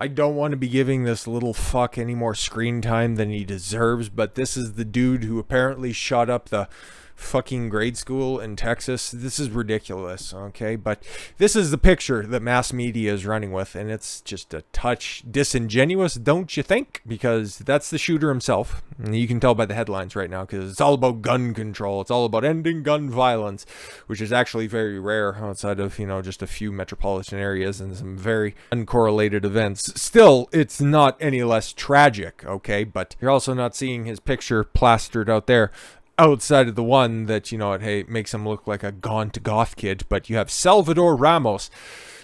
I don't want to be giving this little fuck any more screen time than he deserves, but this is the dude who apparently shot up the fucking grade school in Texas. This is ridiculous, okay? But this is the picture that mass media is running with, and it's just a touch disingenuous, don't you think? Because that's the shooter himself. And you can tell by the headlines right now, because it's all about gun control. It's all about ending gun violence, which is actually very rare outside of, just a few metropolitan areas and some very uncorrelated events. Still, it's not any less tragic, okay? But you're also not seeing his picture plastered out there outside of the one that, hey, makes him look like a gaunt goth kid. But you have Salvador Ramos.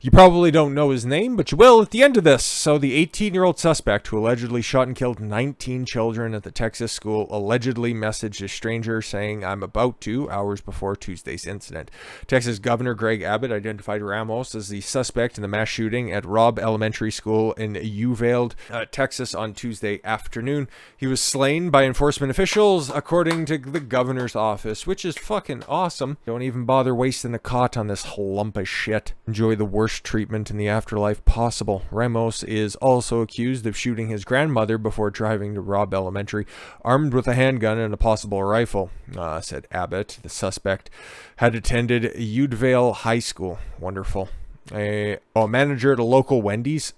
You probably don't know his name, but you will at the end of this. So the 18-year-old suspect who allegedly shot and killed 19 children at the Texas school allegedly messaged a stranger saying, "I'm about to," hours before Tuesday's incident. Texas Governor Greg Abbott identified Ramos as the suspect in the mass shooting at Robb Elementary School in Uvalde, Texas on Tuesday afternoon. He was slain by enforcement officials, according to the governor's office, which is fucking awesome. Don't even bother wasting a cot on this lump of shit. Enjoy the worst treatment in the afterlife possible. Ramos is also accused of shooting his grandmother before driving to Robb Elementary, armed with a handgun and a possible rifle, said Abbott. The suspect had attended Uvalde High School. Wonderful. A manager at a local Wendy's.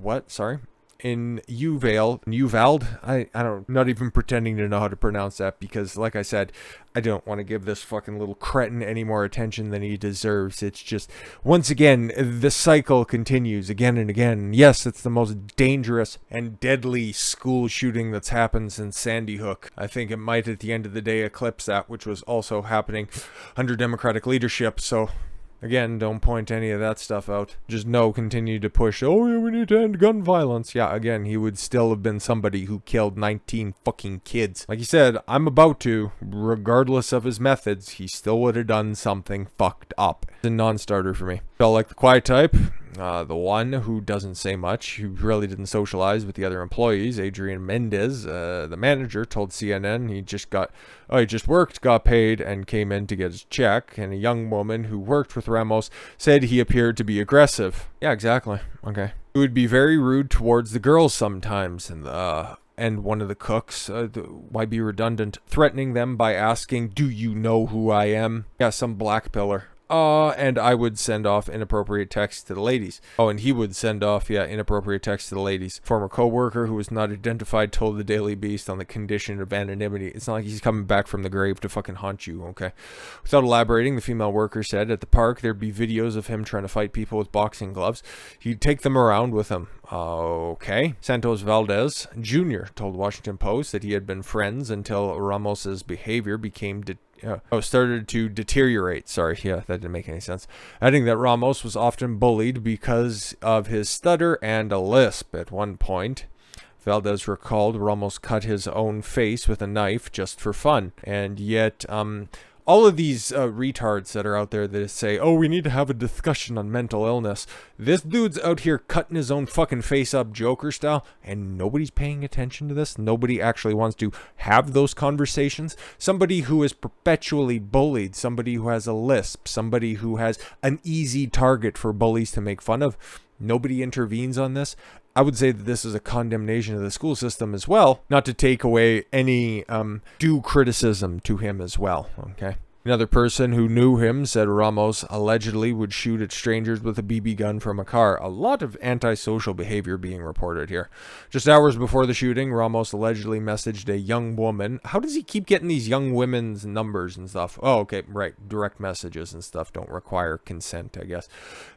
What? Sorry. In Uvalde, I'm not even pretending to know how to pronounce that, because like I said, I don't want to give this fucking little cretin any more attention than he deserves. It's just, once again, the cycle continues again and again. Yes, it's the most dangerous and deadly school shooting that's happened since Sandy Hook. I think it might at the end of the day eclipse that, which was also happening under Democratic leadership. So again, don't point any of that stuff out. Just continue to push, oh yeah, we need to end gun violence. Yeah, again, he would still have been somebody who killed 19 fucking kids. Like he said, I'm about to, regardless of his methods, he still would have done something fucked up. It's a non-starter for me. Felt like the quiet type. The one who doesn't say much, who really didn't socialize with the other employees, Adrian Mendez, the manager, told CNN he just worked, got paid, and came in to get his check. And a young woman who worked with Ramos said he appeared to be aggressive. Yeah, exactly. Okay. He would be very rude towards the girls sometimes, and one of the cooks, why be redundant, threatening them by asking, "Do you know who I am?" Yeah, some black pillar. And I would send off inappropriate texts to the ladies. Oh, and he would send off, inappropriate texts to the ladies. Former co-worker who was not identified told the Daily Beast on the condition of anonymity. It's not like he's coming back from the grave to fucking haunt you, okay? Without elaborating, the female worker said at the park there'd be videos of him trying to fight people with boxing gloves. He'd take them around with him. Okay. Santos Valdez Jr. told Washington Post that he had been friends until Ramos's behavior became started to deteriorate. Sorry, that didn't make any sense. Adding that Ramos was often bullied because of his stutter and a lisp. At one point, Valdez recalled Ramos cut his own face with a knife just for fun. And yet, all of these retards that are out there that say, oh, we need to have a discussion on mental illness. This dude's out here cutting his own fucking face up Joker style, and nobody's paying attention to this. Nobody actually wants to have those conversations. Somebody who is perpetually bullied, somebody who has a lisp, somebody who has an easy target for bullies to make fun of. Nobody intervenes on this. I would say that this is a condemnation of the school system as well, not to take away any due criticism to him as well, okay? Another person who knew him said Ramos allegedly would shoot at strangers with a BB gun from a car. A lot of antisocial behavior being reported here. Just hours before the shooting, Ramos allegedly messaged a young woman. How does he keep getting these young women's numbers and stuff? Oh, okay, right. Direct messages and stuff don't require consent, I guess.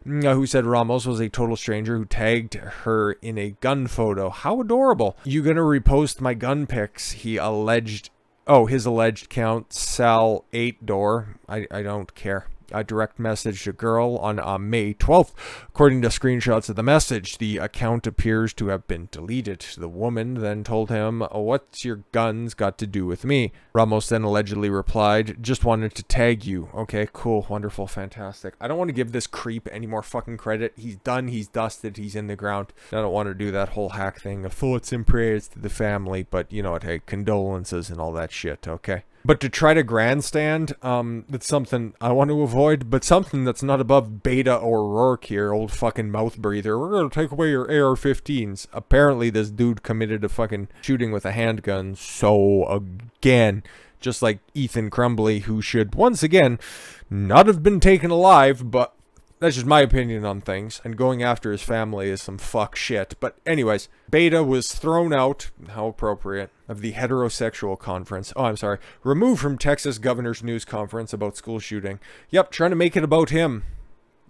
Who said Ramos was a total stranger who tagged her in a gun photo. How adorable. You gonna repost my gun pics, he alleged. Oh, his alleged count, Sal 8 door. I don't care. A direct message to girl on May 12th. According to screenshots of the message, the account appears to have been deleted. The woman then told him, what's your guns got to do with me? Ramos then allegedly replied, just wanted to tag you. Okay, cool, wonderful, fantastic. I don't want to give this creep any more fucking credit. He's done, he's dusted, he's in the ground. I don't want to do that whole hack thing of thoughts and prayers to the family, but you know what, hey, condolences and all that shit, okay? But to try to grandstand, it's something I want to avoid, but something that's not above Beto O'Rourke here, old fucking mouth breather. We're going to take away your AR-15s. Apparently this dude committed a fucking shooting with a handgun. So again, just like Ethan Crumbly, who should once again not have been taken alive, but that's just my opinion on things, and going after his family is some fuck shit. But anyways, Beta was thrown out, how appropriate, of the heterosexual conference. Oh, I'm sorry. Removed from Texas governor's news conference about school shooting. Yep, trying to make it about him.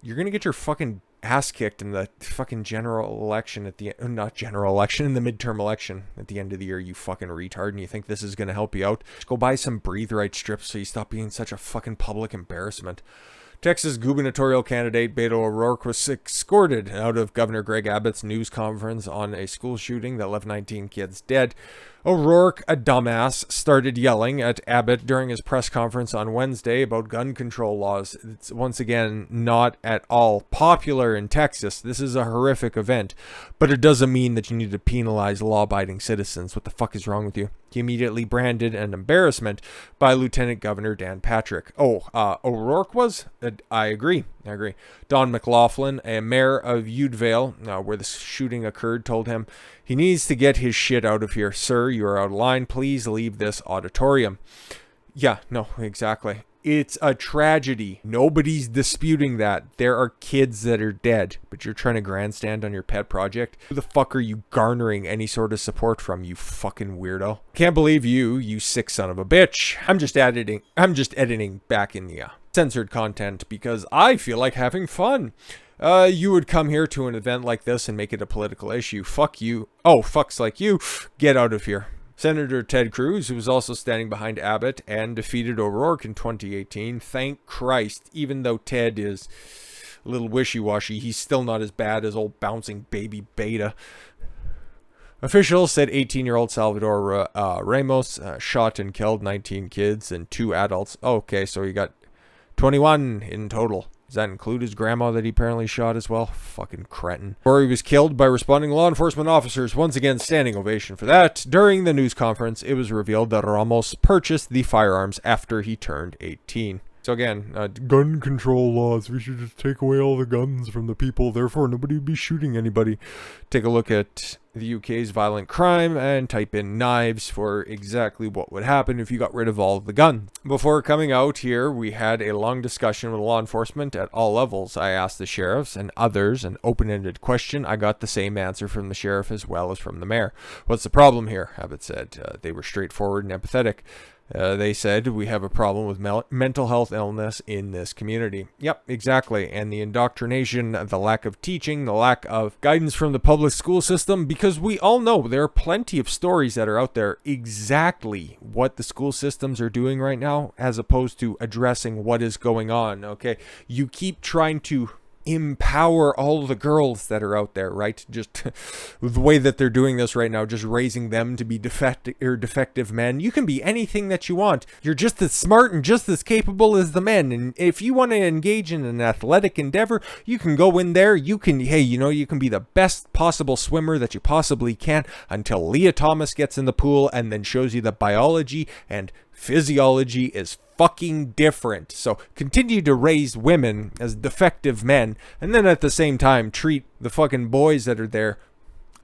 You're gonna get your fucking ass kicked in the fucking general election at the not general election, in the midterm election at the end of the year, you fucking retard, and you think this is gonna help you out? Just go buy some breathe right strips so you stop being such a fucking public embarrassment. Texas gubernatorial candidate Beto O'Rourke was escorted out of Governor Greg Abbott's news conference on a school shooting that left 19 kids dead. O'Rourke, a dumbass, started yelling at Abbott during his press conference on Wednesday about gun control laws. It's once again not at all popular in Texas. This is a horrific event, but it doesn't mean that you need to penalize law-abiding citizens. What the fuck is wrong with you? He immediately branded an embarrassment by Lieutenant Governor Dan Patrick. O'Rourke was? I agree. Don McLaughlin, a mayor of Uvalde, where the shooting occurred, told him he needs to get his shit out of here. Sir, you are out of line. Please leave this auditorium. Yeah, no, exactly. It's a tragedy. Nobody's disputing that. There are kids that are dead, but you're trying to grandstand on your pet project. Who the fuck are you garnering any sort of support from, you fucking weirdo? Can't believe you sick son of a bitch. I'm just editing back in the censored content because I feel like having fun. You would come here to an event like this and make it a political issue. Fuck you. Oh, fucks like you. Get out of here. Senator Ted Cruz, who was also standing behind Abbott and defeated O'Rourke in 2018. Thank Christ, even though Ted is a little wishy-washy, he's still not as bad as old bouncing baby Beta. Officials said 18-year-old Salvador Ramos shot and killed 19 kids and 2 adults. Okay, so you got 21 in total. Does that include his grandma that he apparently shot as well? Fucking cretin. Or he was killed by responding law enforcement officers. Once again, standing ovation for that. During the news conference, it was revealed that Ramos purchased the firearms after he turned 18. So again, gun control laws. We should just take away all the guns from the people. Therefore, nobody would be shooting anybody. Take a look at the UK's violent crime and type in knives for exactly what would happen if you got rid of all of the guns. Before coming out here, we had a long discussion with law enforcement at all levels. I asked the sheriffs and others an open-ended question. I got the same answer from the sheriff as well as from the mayor. What's the problem here? Abbott said. They were straightforward and empathetic. They said, we have a problem with mental health illness in this community. Yep, exactly. And the indoctrination, the lack of teaching, the lack of guidance from the public school system, because we all know there are plenty of stories that are out there exactly what the school systems are doing right now, as opposed to addressing what is going on, okay? You keep trying to empower all the girls that are out there, right? Just the way that they're doing this right now, just raising them to be defective men. You can be anything that you want. You're just as smart and just as capable as the men. And if you want to engage in an athletic endeavor, you can go in there. You can, you can be the best possible swimmer that you possibly can until Leah Thomas gets in the pool and then shows you that biology and physiology is fucking different. So continue to raise women as defective men, and then at the same time treat the fucking boys that are there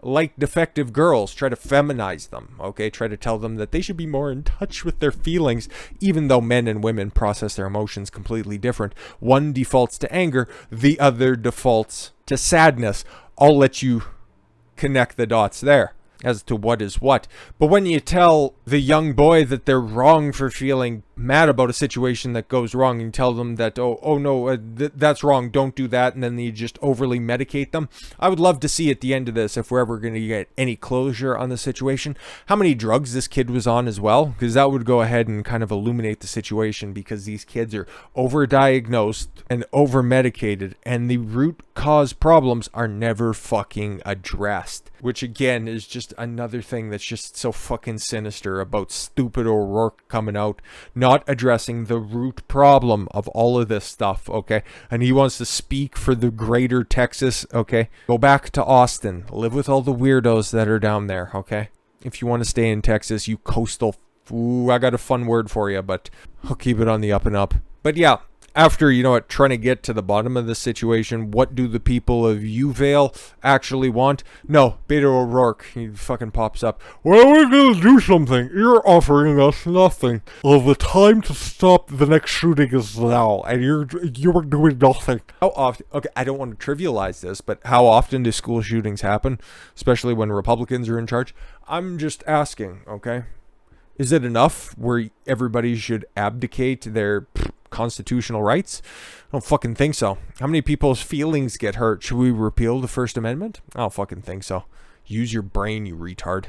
like defective girls. Try to feminize them, okay? Try to tell them that they should be more in touch with their feelings, even though men and women process their emotions completely different. One defaults to anger, the other defaults to sadness. I'll let you connect the dots there as to what is what. But when you tell the young boy that they're wrong for feeling mad about a situation that goes wrong, and tell them that, that's wrong, don't do that, and then you just overly medicate them. I would love to see at the end of this, if we're ever going to get any closure on the situation, how many drugs this kid was on as well, because that would go ahead and kind of illuminate the situation, because these kids are overdiagnosed and over-medicated, and the root cause problems are never fucking addressed, which again is just another thing that's just so fucking sinister about stupid O'Rourke coming out, not addressing the root problem of all of this stuff, okay? And he wants to speak for the greater Texas, okay? Go back to Austin. Live with all the weirdos that are down there, okay? If you want to stay in Texas, you coastal Ooh, I got a fun word for you, but I'll keep it on the up and up. But yeah, after, trying to get to the bottom of this situation, what do the people of Uvalde actually want? No, Beto O'Rourke, he fucking pops up. Well, we're gonna do something. You're offering us nothing. Well, the time to stop the next shooting is now, and you're doing nothing. How often? Okay, I don't want to trivialize this, but how often do school shootings happen, especially when Republicans are in charge? I'm just asking, okay? Is it enough where everybody should abdicate their constitutional rights? I don't fucking think so. How many people's feelings get hurt? Should we repeal the First Amendment? I don't fucking think so. Use your brain, you retard.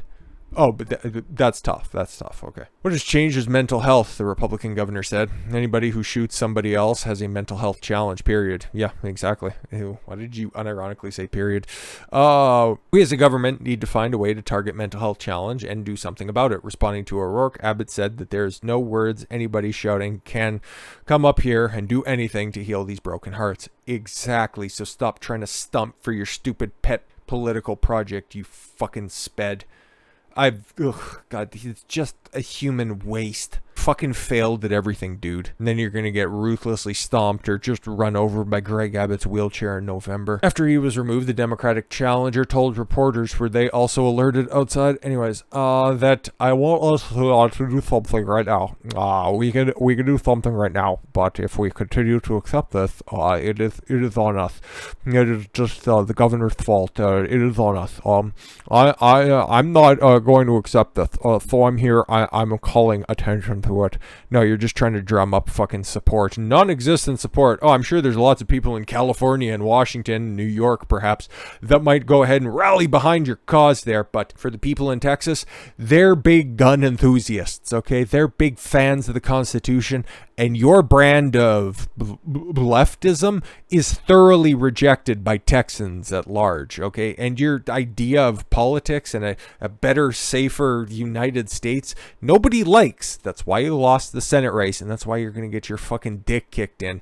Oh, but that's tough. That's tough. Okay. What has changed is mental health, the Republican governor said. Anybody who shoots somebody else has a mental health challenge, period. Yeah, exactly. Ew, why did you unironically say period? We as a government need to find a way to target mental health challenge and do something about it. Responding to O'Rourke, Abbott said that there's no words anybody shouting can come up here and do anything to heal these broken hearts. Exactly. So stop trying to stump for your stupid pet political project, you fucking sped. God, he's just a human waste. Fucking failed at everything, dude. And then you're gonna get ruthlessly stomped or just run over by Greg Abbott's wheelchair in November. After he was removed, the Democratic challenger told reporters, were they also alerted outside? Anyways, that I want us to do something right now. We can do something right now, but if we continue to accept this, it is on us. It is just the governor's fault. It is on us. I'm not going to accept this. So I'm here. I'm calling attention to it. No, you're just trying to drum up fucking support. Non-existent support. Oh, I'm sure there's lots of people in California and Washington, New York perhaps, that might go ahead and rally behind your cause there. But for the people in Texas, they're big gun enthusiasts, okay? They're big fans of the Constitution, and your brand of leftism is thoroughly rejected by Texans at large, okay? And your idea of politics and a better, safer United States, nobody likes. That's why you lost the Senate race, and that's why you're going to get your fucking dick kicked in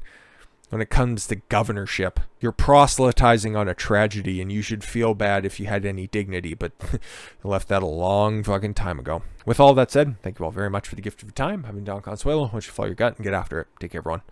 when it comes to governorship. You're proselytizing on a tragedy, and you should feel bad if you had any dignity, but you left that a long fucking time ago. With all that said, thank you all very much for the gift of your time. I've been Don Consuelo. Why don't you follow your gut and get after it. Take care, everyone.